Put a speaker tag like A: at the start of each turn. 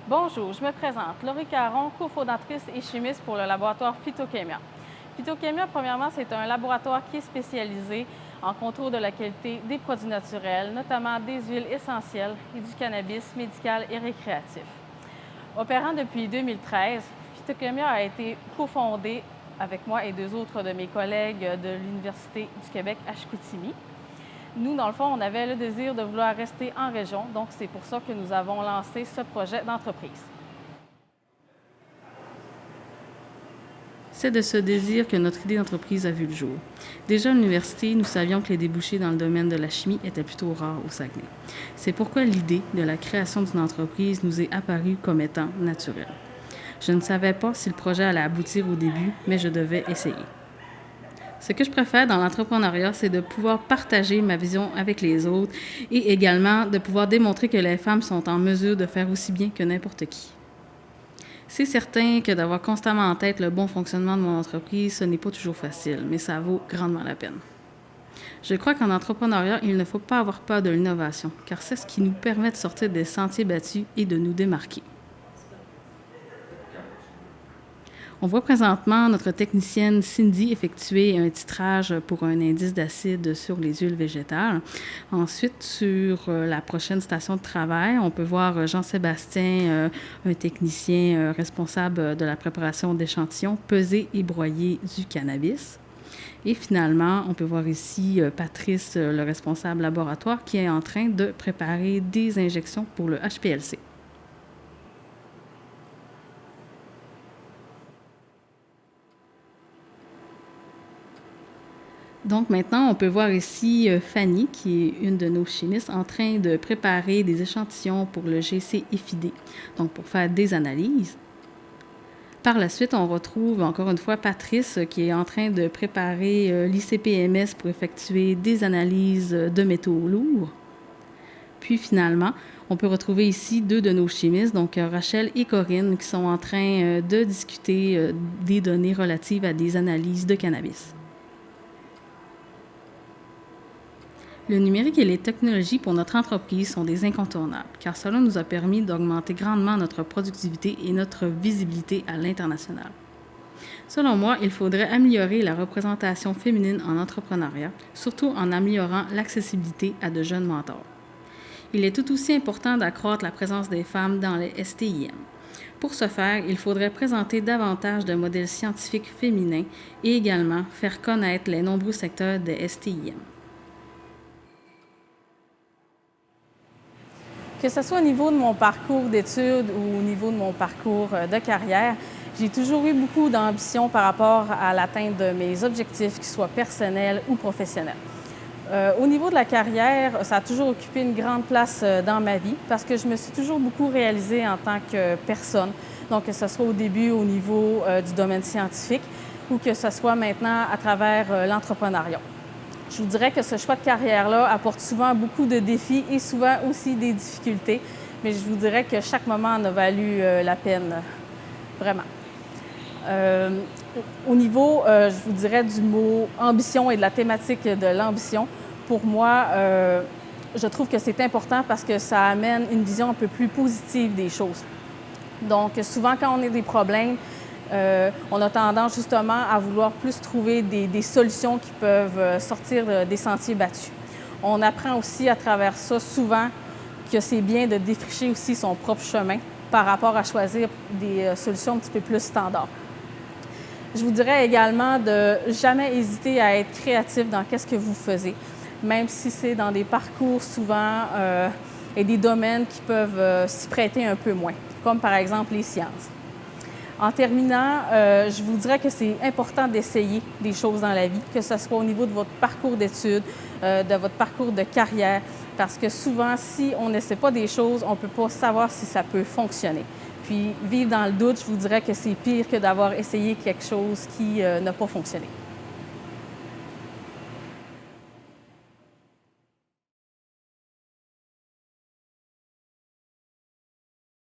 A: Bonjour, je me présente. Laurie Caron, cofondatrice et chimiste pour le laboratoire Phytokémia. Phytokémia, premièrement, c'est un laboratoire qui est spécialisé en contrôle de la qualité des produits naturels, notamment des huiles essentielles et du cannabis médical et récréatif. Opérant depuis 2013, Phytokémia a été cofondé avec moi et deux autres de mes collègues de l'Université du Québec à Chicoutimi. Nous, dans le fond, on avait le désir de vouloir rester en région, donc c'est pour ça que nous avons lancé ce projet d'entreprise.
B: C'est de ce désir que notre idée d'entreprise a vu le jour. Déjà à l'université, nous savions que les débouchés dans le domaine de la chimie étaient plutôt rares au Saguenay. C'est pourquoi l'idée de la création d'une entreprise nous est apparue comme étant naturelle. Je ne savais pas si le projet allait aboutir au début, mais je devais essayer. Ce que je préfère dans l'entrepreneuriat, c'est de pouvoir partager ma vision avec les autres et également de pouvoir démontrer que les femmes sont en mesure de faire aussi bien que n'importe qui. C'est certain que d'avoir constamment en tête le bon fonctionnement de mon entreprise, ce n'est pas toujours facile, mais ça vaut grandement la peine. Je crois qu'en entrepreneuriat, il ne faut pas avoir peur de l'innovation, car c'est ce qui nous permet de sortir des sentiers battus et de nous démarquer. On voit présentement notre technicienne Cindy effectuer un titrage pour un indice d'acide sur les huiles végétales. Ensuite, sur la prochaine station de travail, on peut voir Jean-Sébastien, un technicien responsable de la préparation d'échantillons, peser et broyer du cannabis. Et finalement, on peut voir ici Patrice, le responsable laboratoire, qui est en train de préparer des injections pour le HPLC. Donc maintenant, on peut voir ici Fanny, qui est une de nos chimistes, en train de préparer des échantillons pour le GC-EFID, donc pour faire des analyses. Par la suite, on retrouve encore une fois Patrice qui est en train de préparer l'ICP-MS pour effectuer des analyses de métaux lourds. Puis finalement, on peut retrouver ici deux de nos chimistes, donc Rachel et Corinne, qui sont en train de discuter des données relatives à des analyses de cannabis. Le numérique et les technologies pour notre entreprise sont des incontournables, car cela nous a permis d'augmenter grandement notre productivité et notre visibilité à l'international. Selon moi, il faudrait améliorer la représentation féminine en entrepreneuriat, surtout en améliorant l'accessibilité à de jeunes mentors. Il est tout aussi important d'accroître la présence des femmes dans les STIM. Pour ce faire, il faudrait présenter davantage de modèles scientifiques féminins et également faire connaître les nombreux secteurs des STIM.
A: Que ce soit au niveau de mon parcours d'études ou au niveau de mon parcours de carrière, j'ai toujours eu beaucoup d'ambition par rapport à l'atteinte de mes objectifs, qu'ils soient personnels ou professionnels. Au niveau de la carrière, ça a toujours occupé une grande place dans ma vie parce que je me suis toujours beaucoup réalisée en tant que personne. Donc, que ce soit au début au niveau du domaine scientifique ou que ce soit maintenant à travers l'entrepreneuriat. Je vous dirais que ce choix de carrière-là apporte souvent beaucoup de défis et souvent aussi des difficultés, mais je vous dirais que chaque moment en a valu la peine, vraiment. Au niveau, je vous dirais, du mot ambition et de la thématique de l'ambition, pour moi, je trouve que c'est important parce que ça amène une vision un peu plus positive des choses. Donc, souvent, quand on a des problèmes, on a tendance justement à vouloir plus trouver des solutions qui peuvent sortir des sentiers battus. On apprend aussi à travers ça souvent que c'est bien de défricher aussi son propre chemin par rapport à choisir des solutions un petit peu plus standards. Je vous dirais également de jamais hésiter à être créatif dans qu'est-ce que vous faisiez, même si c'est dans des parcours souvent et des domaines qui peuvent s'y prêter un peu moins, comme par exemple les sciences. En terminant, je vous dirais que c'est important d'essayer des choses dans la vie, que ce soit au niveau de votre parcours d'études, de votre parcours de carrière, parce que souvent, si on n'essaie pas des choses, on ne peut pas savoir si ça peut fonctionner. Puis, vivre dans le doute, je vous dirais que c'est pire que d'avoir essayé quelque chose qui n'a pas fonctionné.